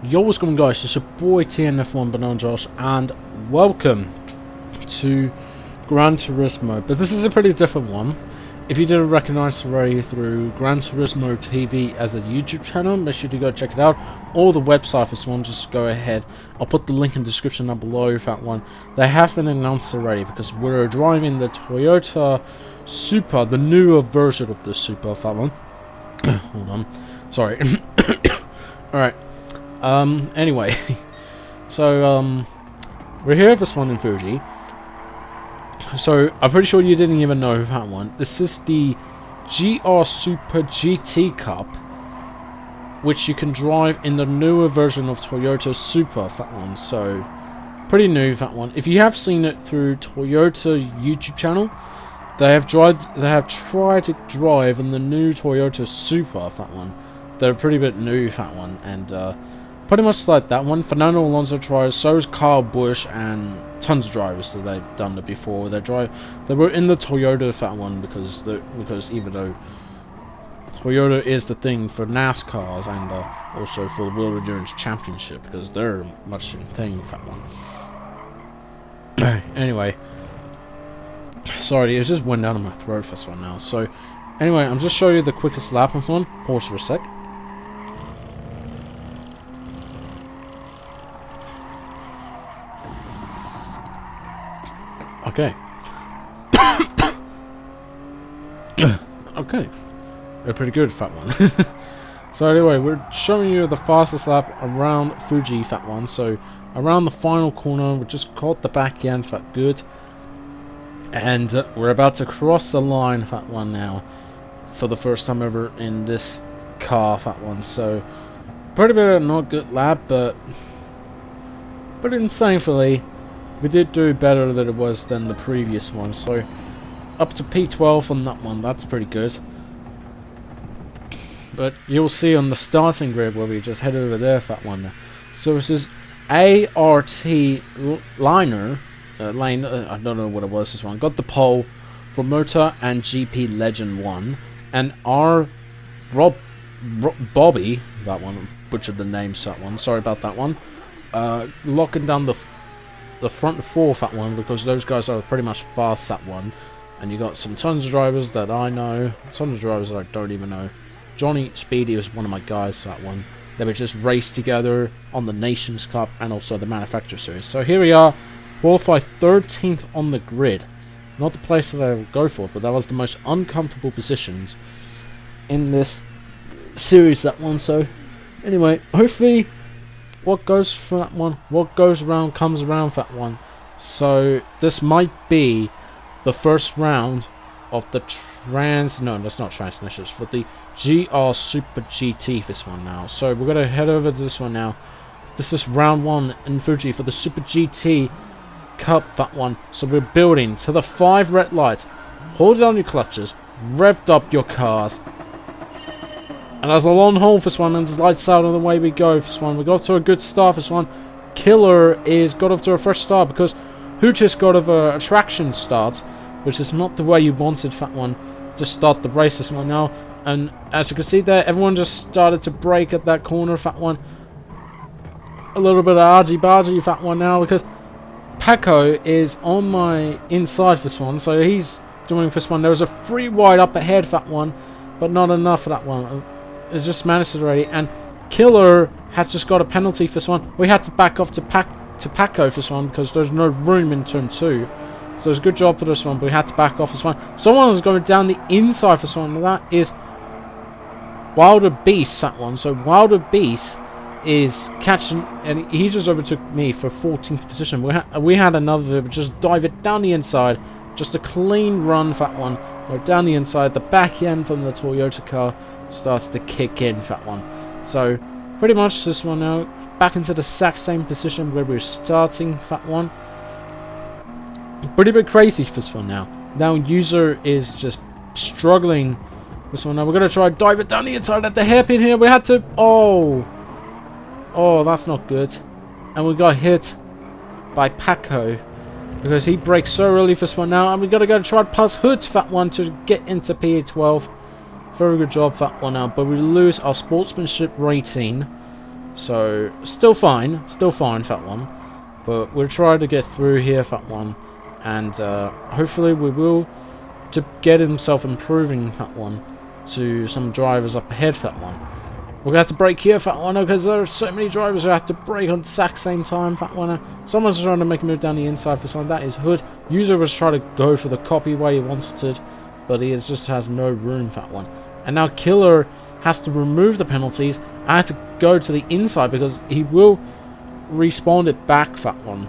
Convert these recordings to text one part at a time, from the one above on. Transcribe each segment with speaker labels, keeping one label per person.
Speaker 1: Yo, what's going on, guys? It's your boy TNF1 Banana Josh, and welcome to Gran Turismo. But this is a pretty different one. If you didn't recognize already through Gran Turismo TV as a YouTube channel, make sure to go check it out. Or the website for this one, just go ahead. I'll put the link in the description down below for that one. They have been announced already because we're driving the Toyota Supra, the newer version of the Supra for that one. Hold on. Sorry. Alright. Anyway, so, we're here for this one in Fuji. So, I'm pretty sure you didn't even know that one. This is the GR Super GT Cup, which you can drive in the newer version of Toyota Supra, that one. So, pretty new, that one. If you have seen it through Toyota YouTube channel, they have tried to drive in the new Toyota Supra, that one. They're pretty bit new, that one, and, pretty much like that one. Fernando Alonso tries, so is Kyle Busch, and tons of drivers that they've done it before. They were in the Toyota that one because even though Toyota is the thing for NASCARs and also for the World Endurance Championship, because they're much the thing that one. Anyway, sorry, it just went down my throat for this one now. So anyway, I'm just showing you the quickest lap on this one. Pause for a sec. Okay. Okay. They're pretty good, that one. So anyway, we're showing you the fastest lap around Fuji, that one. So around the final corner, we just caught the back end, that good. And we're about to cross the line, that one now. For the first time ever in this car, that one. So pretty bit of not good lap, but insanely, we did do better than it was than the previous one, so up to P12 on that one. That's pretty good. But you'll see on the starting grid where we just head over there for that one. So this is ART lane. I don't know what it was. This one got the pole for Motor and GP Legend 1, and Bobby, that one butchered the name, so that one. Sorry about that one. Locking down the front four, that one, because those guys are pretty much fast, that one. And you got some tons of drivers that I know, tons of drivers that I don't even know. Johnny Speedy was one of my guys, that one. They would just race together on the Nations Cup and also the Manufacturer Series. So here we are, qualified 13th on the grid. Not the place that I would go for, but that was the most uncomfortable positions in this series, that one. So anyway, hopefully what goes for that one, what goes around comes around for that one. So this might be the first round of the no, that's not transmissions, for the GR Super GT, this one now. So we're gonna head over to this one now. This is round one in Fuji for the Super GT Cup, that one. So we're building to the 5 red lights. Hold down your clutches, revved up your cars. And there's a long haul for this one, and there's lights out on the way we go for this one. We got off to a good start for this one. Killer is got off to a fresh start because Hootis got off a traction start, which is not the way you wanted that one to start the race this one now. And as you can see there, everyone just started to brake at that corner for that one. A little bit of argy-bargy for that one now because Paco is on my inside for this one, so he's doing this one. There was a free wide up ahead for that one, but not enough for that one. It's just managed already, and Killer had just got a penalty for this one. We had to back off to Paco for this one because there's no room in turn 2. So it's a good job for this one, but we had to back off this one. Someone was going down the inside for this one, and that is Wilder Beast, that one. So Wilder Beast is catching, and he just overtook me for 14th position. We had another, just dive it down the inside, just a clean run for that one. We're down the inside, the back end from the Toyota car starts to kick in for that one. So pretty much this one now back into the exact same position where we're starting that one. Pretty bit crazy for this one now. Now user is just struggling this one now. We're gonna try to dive it down the inside at the hairpin here. We had to oh that's not good. And we got hit by Paco because he brakes so early for this one now, and we gotta go try to pass Hood for that one to get into P12. Very good job for that one now, but we lose our sportsmanship rating So still fine, fat one. But we'll try to get through here, fat one, and hopefully we will to get himself improving, fat one, to some drivers up ahead, fat one. We're gonna have to brake here, fat one, because there are so many drivers who have to brake on the exact same time, fat one. Someone's trying to make a move down the inside for someone. That is Hood. User was trying to go for the copy way he wants to, but he just has no room, fat one. And now Killer has to remove the penalties. I had to go to the inside because he will respawn it back, fat one.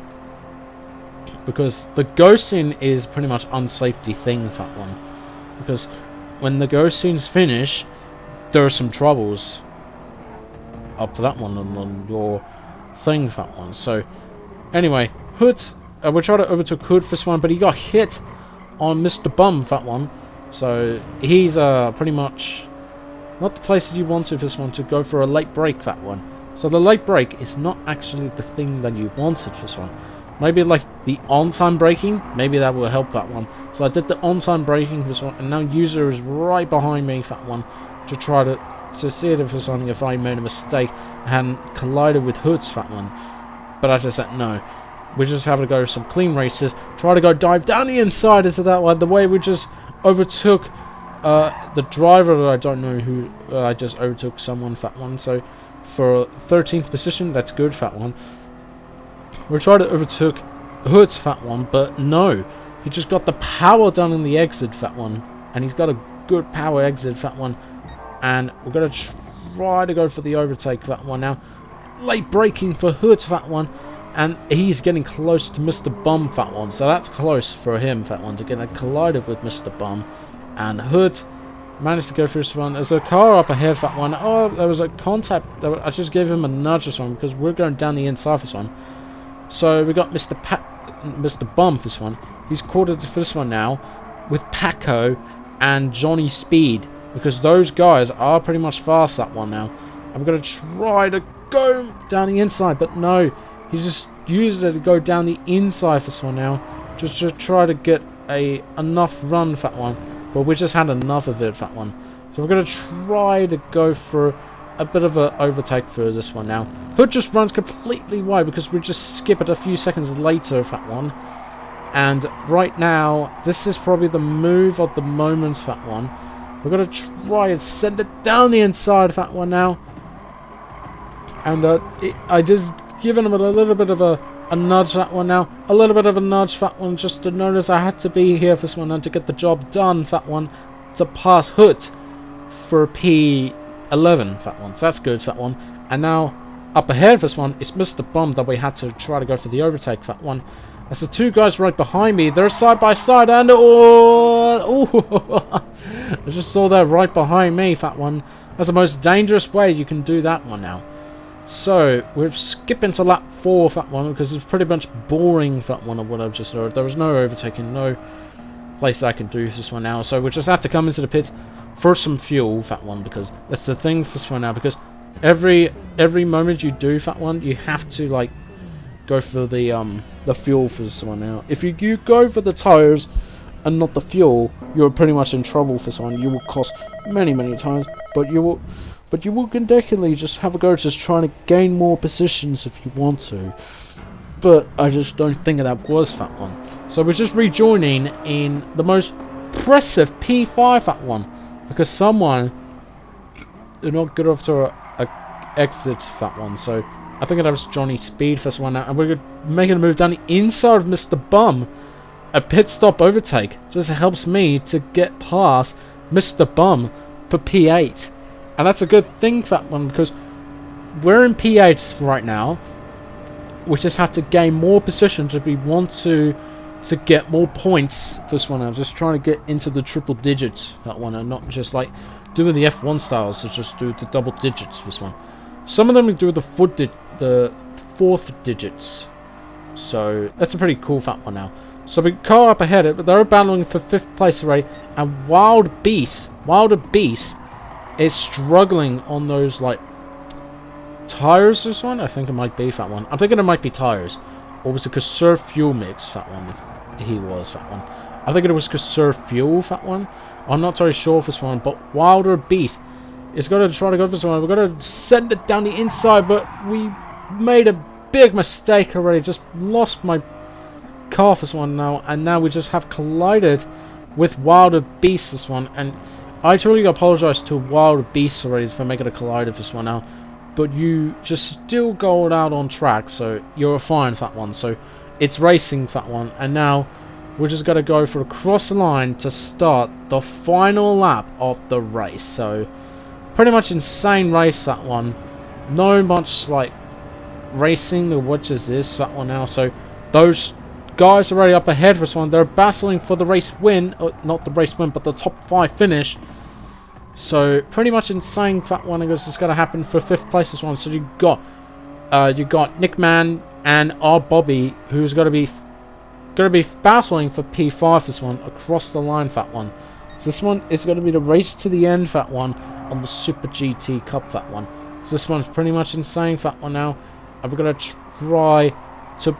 Speaker 1: Because the ghosting is pretty much unsafety thing, fat one. Because when the ghostings finish, there are some troubles up for that one on your thing, fat one. So anyway, Hood, we tried to overtook Hood for this one, but he got hit on Mr. Bum, fat one. So he's pretty much not the place that you wanted for this one to go for a late break, fat one. So the late break is not actually the thing that you wanted for this one. Maybe like the on-time braking, maybe that will help that one. So I did the on-time braking for this one, and now User is right behind me, fat one, to try to see it for something if I made a mistake and collided with Hood's, fat one. But I just said no. We just have to go some clean races, try to go dive down the inside into that one. The way we just overtook the driver, I don't know who, I just overtook someone, fat one. So for 13th position, that's good, fat one. We'll try to overtook Hood's, fat one, but no. He just got the power down in the exit, fat one. And he's got a good power exit, fat one. And we're going to try to go for the overtake, fat one now. Late braking for Hood, fat one. And he's getting close to Mr. Bum, fat one. So that's close for him, fat one, to get a collider with Mr. Bum. And Hood managed to go through this one. There's a car up ahead, fat one. Oh, there was a contact. I just gave him a nudge this one because we're going down the inside for this one. So we got Mr. Bum for this one. He's caught it for this one now with Paco and Johnny Speed, because those guys are pretty much fast, that one now. I'm going to try to go down the inside, but no. He just used it to go down the inside for this one now, just to try to get enough run, fat one. But we just had enough of it, fat one. So we're going to try to go for a bit of an overtake for this one now. Hood just runs completely wide because we just skip it a few seconds later, fat one. And right now, this is probably the move of the moment, fat one. We're going to try and send it down the inside, fat one now. And I just given him a little bit of a nudge, that one now. A little bit of a nudge, fat one, just to notice I had to be here for this one and to get the job done, fat one, to pass Hood for P11, fat one. So that's good, fat one. And now up ahead for this one is Mr. Bum that we had to try to go for the overtake, fat one. There's the two guys right behind me. They're side by side, and oh, I just saw that right behind me, fat one. That's the most dangerous way you can do that one now. So we're skipping to lap 4, fat one, because it's pretty much boring, fat one, of what I've just heard. There was no overtaking, no place that I can do this one now. So we just have to come into the pits for some fuel, fat one, because that's the thing for this one now. Because every moment you do, fat one, you have to like go for the fuel for this one now. If you go for the tires and not the fuel, you're pretty much in trouble for this one. You will cost many times, but you will definitely just have a go just trying to gain more positions if you want to. But I just don't think that was fat one. So we're just rejoining in the most impressive P5, fat one, because someone did not get off to a exit, fat one. So I think that was Johnny Speed for this one now, and we're making a move down the inside of Mr. Bum. A pit stop overtake just helps me to get past Mr. Bum for P8. And that's a good thing, fat one, because we're in P8 right now. We just have to gain more positions if we want to get more points for this one. I'm just trying to get into the triple digits, that one, and not just like doing the F1 styles, so just do the double digits for this one. Some of them we do the fourth digits. So that's a pretty cool fat one now. So we car up ahead, but they're battling for 5th place already, and Wilder Beast is struggling on those like tires. This one, I think it might be fat one. I'm thinking it might be tires, or was it conserved fuel mix, fat one? If he was fat one, I think it was conserved fuel, fat one. I'm not very sure for this one, but Wilder Beast is going to try to go for this one. We're going to send it down the inside, but we made a big mistake already. Just lost my car for this one now, and now we just have collided with Wilder Beast this one. And I truly apologize to Wilder Beast already for making a collide of this one now, but you just still going out on track, so you're fine for that one. So it's racing for that one, and now we're just going to go for across the line to start the final lap of the race. So pretty much insane race that one. No much like racing or what is this that one now. So those guys already up ahead for this one. They're battling for the race win, not the race win, but the top 5 finish. So pretty much insane for that one, because it's going to happen for 5th place this one. So you got Nick Man and our Bobby, who's going to be battling for P5 this one across the line for that one. So this one is going to be the race to the end for that one on the Super GT Cup for that one. So this one's pretty much insane for that one now, and we're going to try to,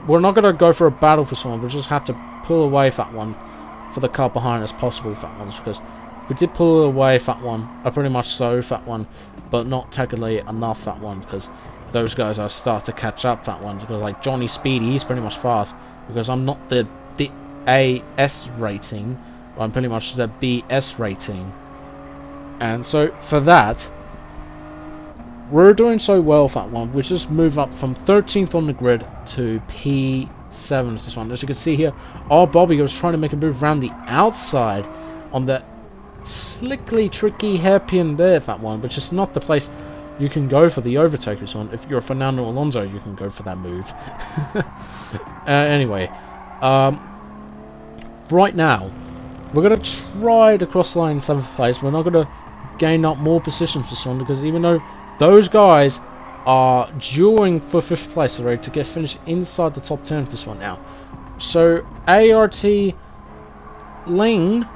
Speaker 1: we're not going to go for a battle for this one, we just have to pull away for that one for the car behind as possible for that one, because we did pull away for that one, pretty much so for that one, but not technically enough for that one, because those guys are starting to catch up for that one, because like Johnny Speedy, he's pretty much fast, because I'm not the AS rating, I'm pretty much the BS rating. And so for that, we're doing so well for that one. We just move up from 13th on the grid to P7 this one. As you can see here, our Bobby was trying to make a move around the outside on the slickly tricky hairpin there for that one, which is not the place you can go for the overtake this one. If you're Fernando Alonso, you can go for that move. Anyway, right now we're going to try to cross the line in 7th place. We're not going to gain up more positions for this one, because even though those guys are dueling for 5th place already to get finished inside the top 10 for this one now. So ART Lane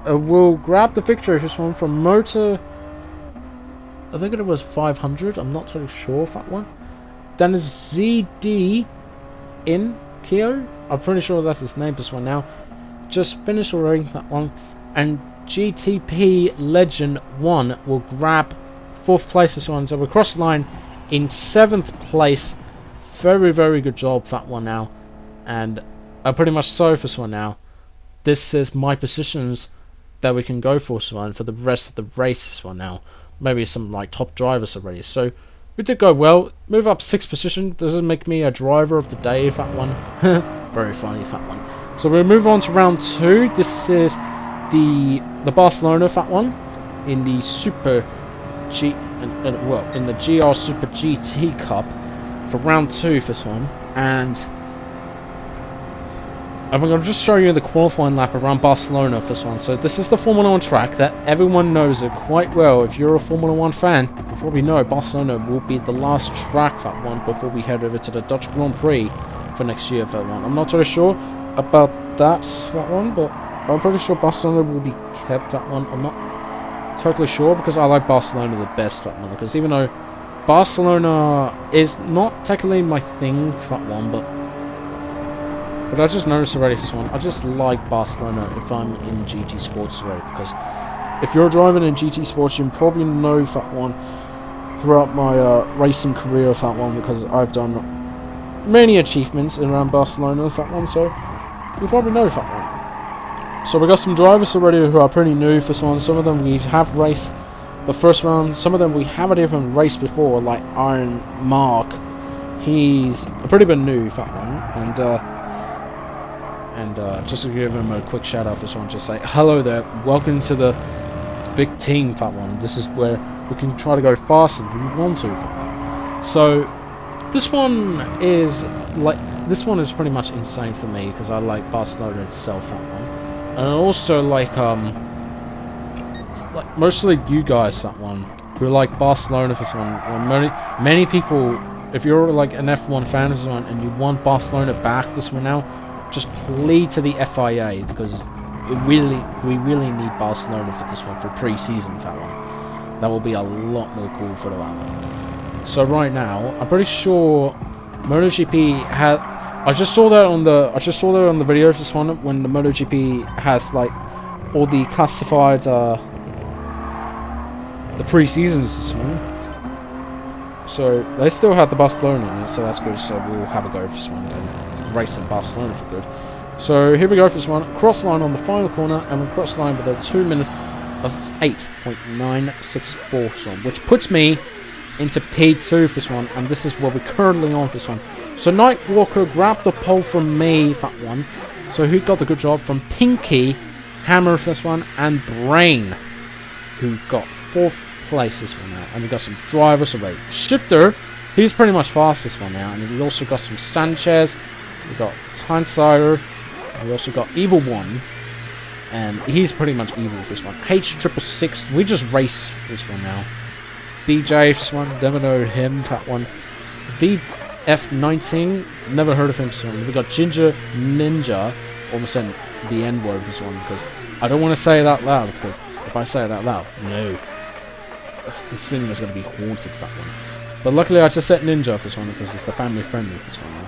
Speaker 1: will grab the victory for this one from Motor, I think it was 500, I'm not totally sure of that one. Then is ZD in Kyo, I'm pretty sure that's his name this one now. Just finished already that one. And GTP Legend 1 will grab 4th place this one. So we're across the line in 7th place. Very, very good job for that one now. And pretty much so for this one now. This is my positions that we can go for this one for the rest of the race this one now. Maybe some like top drivers already. So we did go well. Move up 6th position. Does it make me a driver of the day for that one? Very funny for that one. So we'll move on to round 2. This is the Barcelona for that one in the Super G well, in the GR Super GT Cup for round 2 for this one. And I'm going to just show you the qualifying lap around Barcelona for this one. So this is the Formula 1 track that everyone knows it quite well. If you're a Formula 1 fan, you probably know Barcelona will be the last track for that one before we head over to the Dutch Grand Prix for next year for that one. I'm not totally sure about that one, but I'm pretty sure Barcelona will be kept that one. I'm not totally sure, because I like Barcelona the best for that one, because even though Barcelona is not technically my thing for that one, but I just noticed already for this one, I just like Barcelona if I'm in GT Sports already, because if you're driving in GT Sports, you probably know that one throughout my racing career for that one, because I've done many achievements around Barcelona for that one, so you probably know that one. So we got some drivers already who are pretty new for this one. Some of them we have raced the first round, some of them we haven't even raced before, like Iron Mark. He's a pretty bit new for that one, and just to give him a quick shout out for this one, just say hello there, welcome to the big team for that one. This is where we can try to go faster if we want to for that one. So this one is pretty much insane for me, because I like Barcelona itself that one, and also like mostly you guys that one who like Barcelona for this one. Many people, if you're like an F1 fan of this one and you want Barcelona back this one now, just plead to the FIA, because we really need Barcelona for this one for pre-season for that one. That will be a lot more cool for the one. So right now, I'm pretty sure MotoGP had. I just saw that on the video for this one, when the MotoGP has like all the classified the pre-seasons this morning. So they still had the Barcelona in it, so that's good. So we'll have a go for this one and race in Barcelona for good. So here we go for this one. Cross line on the final corner, and we cross line with a 2 minute of 8.964 zone, which puts me into P2 for this one, and this is what we're currently on for this one. So Night Walker grabbed the pole from me for that one, so he got the good job from Pinky, Hammer for this one, and Brain, who got 4th place this one now. And we got some drivers away. Shifter, he's pretty much fast this one now, and we also got some Sanchez, we got Tynesire, we also got Evil One, and he's pretty much evil for this one. H666, we just race this one now. BJ for this one, never know him for that one. VF19, never heard of him for this one. We got Ginger Ninja, almost said the N word for this one, because I don't want to say it out loud, because if I say it out loud, no, this thing is going to be haunted for that one. But luckily I just said Ninja for this one, because it's the family friendly for this one now.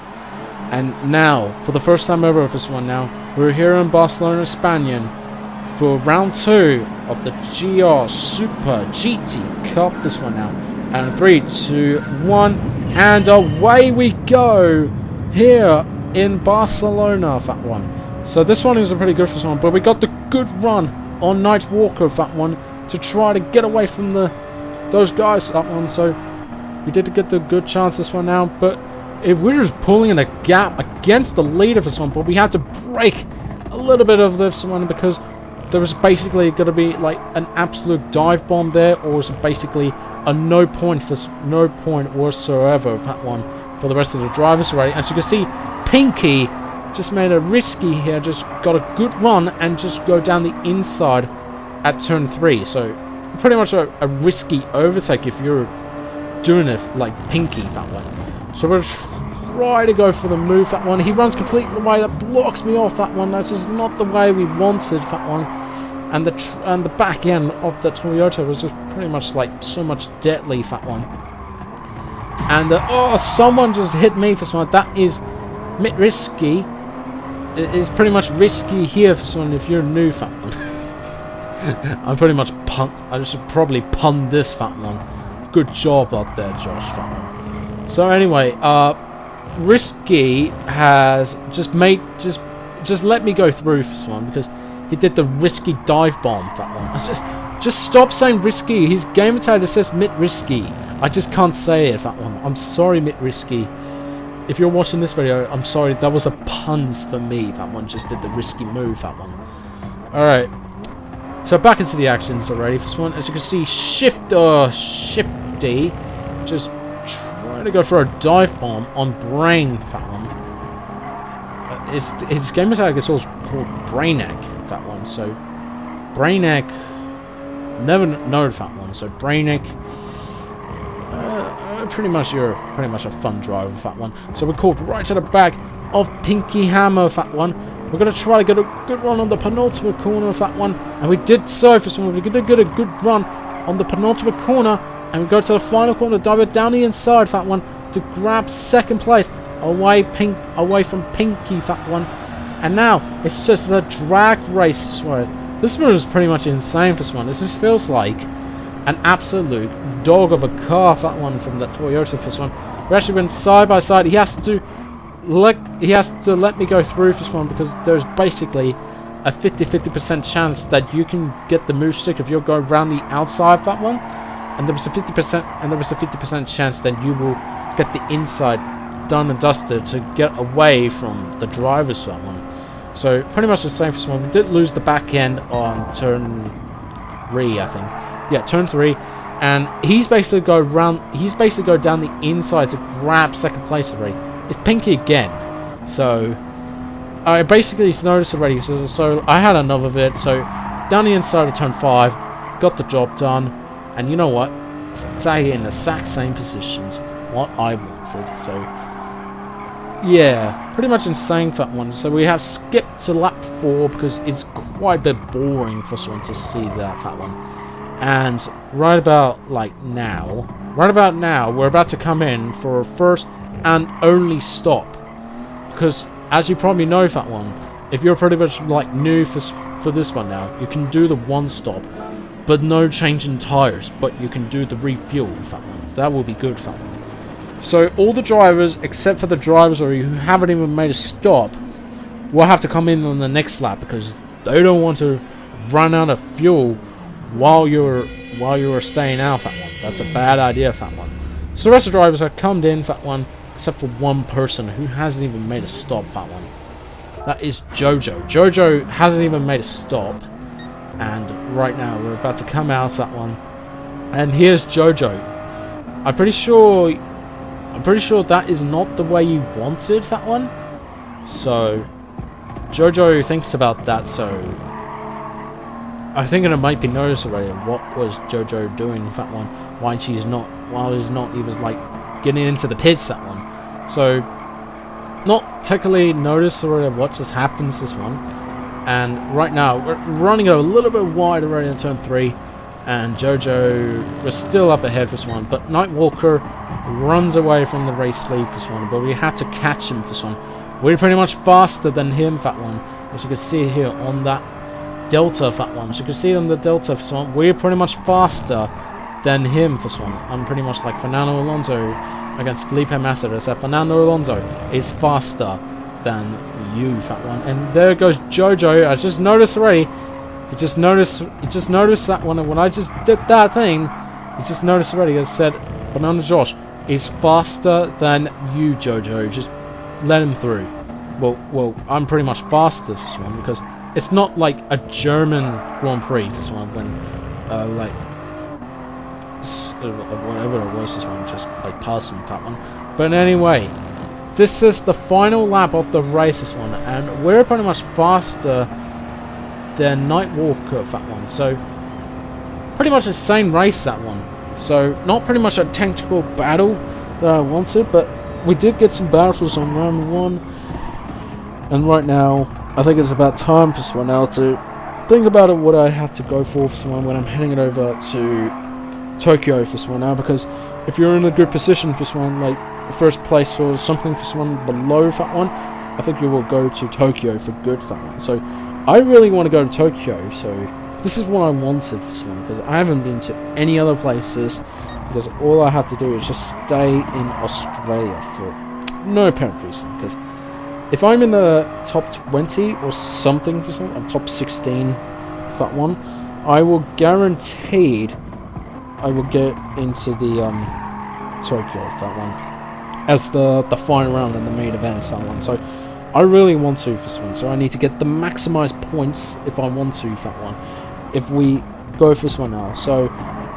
Speaker 1: And now, for the first time ever for this one now, we're here in Barcelona, Spain, for round 2 of the GR Supra GT Cup this one now. And 3, 2, 1, and away we go here in Barcelona for that one. So this one is a pretty good first one, but we got the good run on Night Walker for that one to try to get away from those guys for that one. So we did get the good chance this one now, but if we're just pulling in a gap against the leader for this one, but we had to break a little bit of this one because there was basically going to be like an absolute dive bomb there, or was basically a no point whatsoever for that one for the rest of the drivers already. As you can see, Pinky just made a risky here, just got a good run and just go down the inside at turn 3. So pretty much a risky overtake if you're doing it like Pinky for that one. So we'll try to go for the move that one. He runs completely the way, that blocks me off that one. That's just not the way we wanted that one. And the back end of the Toyota was just pretty much like so much deadly that one. And oh, someone just hit me for someone. That is risky. It is pretty much risky here for someone if you're new that one. I'm pretty much I should probably pun this that one. Good job out there, Josh, that one. So anyway, Risky has just let me go through for this one because he did the risky dive bomb for that one. Just stop saying risky. His gamer tag says Mitt Risky. I just can't say it for that one. I'm sorry, Mitt Risky. If you're watching this video, I'm sorry. That was a puns for me. That one just did the risky move. That one. All right. So back into the actions already for this one. As you can see, Shifty just trying to go for a dive bomb on Brain that one. His gamer tag is also called Brainek that one. So Brainek, never know that one. So Brainek, you're pretty much a fun driver with that one. So we're called right to the back of Pinky Hammer with that one. We're going to try to get a good run on the penultimate corner of that one, and we did so for this one. We did get a good run on the penultimate corner, and we go to the final corner, dive it down the inside for that one to grab 2nd place away from Pinky that one. And now it's just a drag race this one. This one is pretty much insane for this one. This just feels like an absolute dog of a car for that one from the Toyota for this one. We actually went side by side. He has to let me go through for this one because there's basically a 50% chance that you can get the move stick if you're going around the outside of that one, and there was a 50% chance that you will get the inside done and dusted to get away from the drivers for that one. So pretty much the same for this one. We did lose the back end on turn 3, I think. Yeah, turn 3, and he's basically go down the inside to grab 2nd place already. It's Pinky again. So I basically noticed already. So I had enough of it. So down the inside of turn 5, got the job done, and you know what? Stay in the exact same positions what I wanted. So yeah, pretty much insane for that one. So we have skipped to lap 4 because it's quite a bit boring for someone to see that one. And right about now, we're about to come in for our first and only stop. Because as you probably know that one, if you're pretty much like new for this one now, you can do the 1 stop. but no change in tires, but you can do the refuel with that one. That will be good for that one. So all the drivers, except for the drivers who haven't even made a stop, will have to come in on the next lap, because they don't want to run out of fuel while you're staying out for that one. That's a bad idea for that one. So the rest of the drivers have come in for that one, except for one person who hasn't even made a stop for that one. That is Jojo. Jojo hasn't even made a stop, and right now we're about to come out of that one. And here's Jojo. I'm pretty sure that is not the way you wanted that one. So Jojo thinks about that. So I think it might be noticed already. What was Jojo doing with that one? Why he's not? He was like getting into the pits that one. So not technically noticed already what just happens this one. And right now we're running a little bit wide already in turn 3, and Jojo was still up ahead for this one, but Nightwalker runs away from the race lead for this one, but we had to catch him for this one. We're pretty much faster than him for that one, as you can see here on that delta for that one. So you can see on the delta for this one, we're pretty much faster than him for this one. I'm pretty much like Fernando Alonso against Felipe Massa, except Fernando Alonso is faster than you for that one. And there goes Jojo. I just noticed already. You just noticed that one, and when I just did that thing, you just noticed already. I said Fernando Josh is faster than you, Jojo. Just let him through. Well, I'm pretty much faster this one, because it's not like a German Grand Prix this one, when like whatever it was this one, just like passing that one. But anyway, this is the final lap of the race this one, and we're pretty much faster than Nightwalker for that one. So pretty much the same race that one. So not pretty much a tactical battle that I wanted, but we did get some battles on round 1. And right now I think it's about time for this one now to think about it, what I have to go for this one when I'm heading it over to Tokyo for this one now, because if you're in a good position for this one, like first place or something for this one below that one, I think you will go to Tokyo for good for that one. So I really want to go to Tokyo, so this is what I wanted for this one, because I haven't been to any other places, because all I have to do is just stay in Australia for no apparent reason. Because if I'm in the top 20 or something for something, top 16 for that one, I will guaranteed I will get into the Tokyo for that one as the final round in the main event for that one. So I really want to for this one, so I need to get the maximized points if I want to for that one, if we go for this one now. So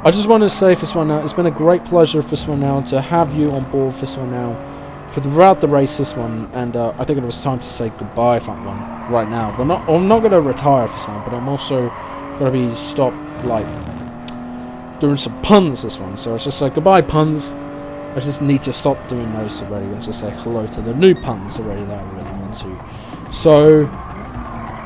Speaker 1: I just wanted to say for this one now, it's been a great pleasure for this one now to have you on board for this one now for throughout the race this one, and I think it was time to say goodbye for that one right now. I'm not going to retire for this one, but I'm also going to be stopped like doing some puns this one, so it's just like goodbye puns. I just need to stop doing those already and just say hello to the new puns already that I really want to. So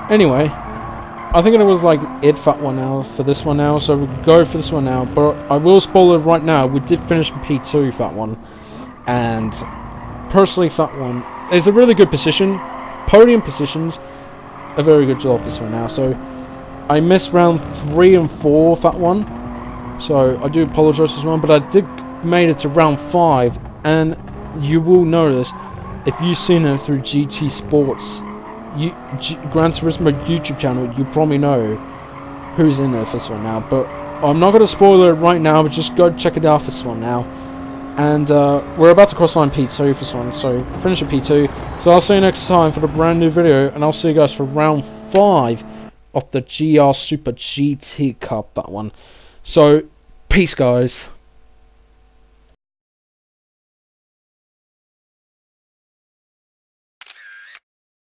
Speaker 1: anyway, I think it was like it for that one now, for this one now, so we can go for this one now. But I will spoil it right now, we did finish in P2 for that one, and personally for that one, it's a really good position, podium positions, a very good job this one now. So I missed round 3 and 4 for that one, so I do apologise for this one, but I did made it to round 5, and you will notice if you've seen it through GT Sports Gran Turismo YouTube channel, you probably know who's in there for this one now. But I'm not going to spoil it right now, but just go check it out for this one now. And we're about to cross line P2 for this one, so finish at P2. So I'll see you next time for the brand new video, and I'll see you guys for round 5 of the GR Super GT Cup, that one. So peace guys.